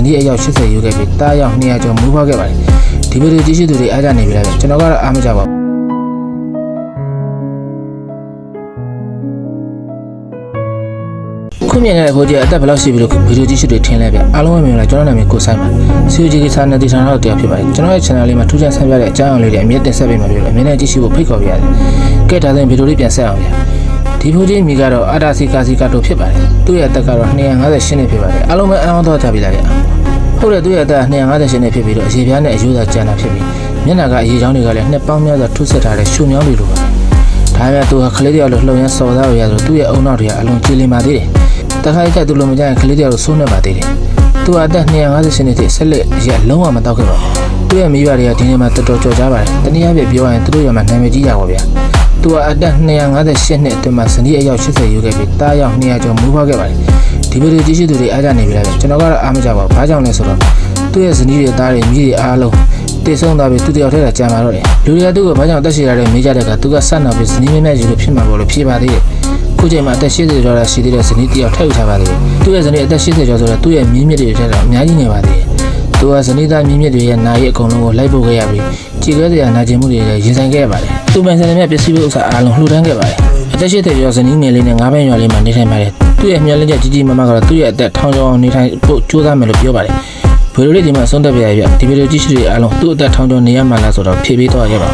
နီးအယောက်80ယူခဲ့ပြီးတားရောက်200ကျော်မူးဖွားခဲ့ပါတယ်ဒီဗီဒီယိုကြည့်ရှုသူတွေအားကြနေပြီလားကျွန်တော်ကတော့အားမကြပါဘူးခုမြင်တဲ့အဖိုးကြီးအသက်ဘယ်လောက်ရှိပြီလို့ဗီဒီယိုကြည့်ရှုတွေထင်လဲဗျအားလုံးပဲမြင်လားကျွန်တော်နာမည်ကိုဆိုင်ပါစီယိုဂျီကစာနယ်တီဌာနတော်တရားဖြစ်ပါတယ်ကျွန်တော်ရဲ့ channel လေးမှာထူးခြားဆန်းပြတဲ့အကြောင်းအရာလေးတွေအမြဲတင်ဆက်ပေးမှာဖြစ်လို့အမြဲတမ်းကြည့်ရှုဖို့ဖိတ်ခေါ်ပါရစေကဲဒါဆိုရင်ဗီဒီယိုလေးပြန်ဆက်အောင်ဗျဒီဖိုးကြီးမိကတော့အာတာစီကာစီကာတိုဖြစ်ပါတယ်သူ့ရဲ့အသက်ကတော့258နှစ်ဖြစ်ပါတယ်အားလုံးပဲအံ့ဩသွားကြပြီလားဗျဟုတ်တယ်သူ့ရဲ့အသက်258နှစ်ဖြစ်ပြီးတော့အရေပြားနဲ့အယိုးသာကျန်တာဖြစ်ပြီးမျက်နှာကအရေချောင်းတွေကလည်းနှစ်ပေါင်းများစွာထုဆက်ထားတဲ့ရှုံမြောင်းတွေလိုပါဒါပေမဲ့သူကကလေးတယောက်လိုလှုပ်ရမ်းစော်သားရရဆိုသူ့ရဲ့အုံနောက်တွေကအလုံးကြီးလင်ပါသေးတယ်တခါတခါသူလိုမကြရင်ကလေးတယောက်လိုစိုးနေပါသေးတယ်သူကအသက်258နှစ်ထိဆက်လက်ရက်လုံးဝမတောက်ခဲ့ပါဘူးသူ့ရဲ့မိဘတွေကဒီနေ့မှတော်တော်ကြော်ကြပါတယ်တနည်းအားဖြင့်ပြောရရင်သူတို့ရမှာနာမည်ကြီးရပါဗျာသူကအသက်258နှစ်အတွင်းမှာဇနီးအယောက်80ယူခဲ့ပြီးတားရောက်200ကျော်မူးဖွားခဲ့ပါတယ်ဒီဗီဒီယိုကြည့်ရှုသူတွေအားကြနေပြီလားကျွန်တော်ကတော့အားမကြပါဘူးဘာကြောင့်လဲဆိုတော့သူ့ရဲ့ဇနီးတွေသားတွေမိတွေအားလုံးတည်ဆုံးသွားပြီးသူတယောက်တည်းကကြံပါတော့တယ်လူတွေကသူ့ကိုဘာကြောင့်တက်ရှိရတဲ့မေးကြတဲ့ကသူကဆက်နောက်ပြီးဇနီးမင်းမြတ်ယူလို့ဖြစ်မှာပေါ့လို့ဖြေပါသေးတယ်ခုချိန်မှာအသက်80ကျော်လာရှိသေးတဲ့ဇနီးတယောက်ထည့်ယူထားပါသေးတယ်သူ့ရဲ့ဇနီးအသက်80ကျော်ဆိုတော့သူ့ရဲ့မြင်းမြစ်တွေထက်တော့အများကြီးနေပါသေးတယ်သူကဇနီးသားမြင်းမြစ်တွေရဲ့နာရီအကုန်လုံးကိုလိုက်ပို့ခဲ့ရပြီးကြည်ခဲစရာနာကျင်မှုတွေလည်းရင်ဆိုင်ခဲ့ရပါတယ်သူပိုင်ဆိုင်တဲ့ပစ္စည်းဥစ္စာအားလုံးလှူဒန်းခဲ့ပါတယ်အသက်80ကျော်ဇနီးငယ်လေးနဲ့9ပန်းရွာလေးမှာနေထိုင်ပါတယ်သူ့ရဲ့မျှော်လင့်ချက်ကြီးကြီးမားမားကတော့သူ့ရဲ့အသက်ထောင်ကျော်အောင်နေထိုင်ဖို့ကြိုးစားမယ်လို့ပြောပါတယ်ဗီဒီယိုလေးဒီမှာဆုံးသက်ပြရပြဒီဗီဒီယိုကြည့်ရှုတွေအားလုံးသူ့အသက်ထောင်ကျော်နေရမှာလားဆိုတော့ဖြေပေးတော့ရပါ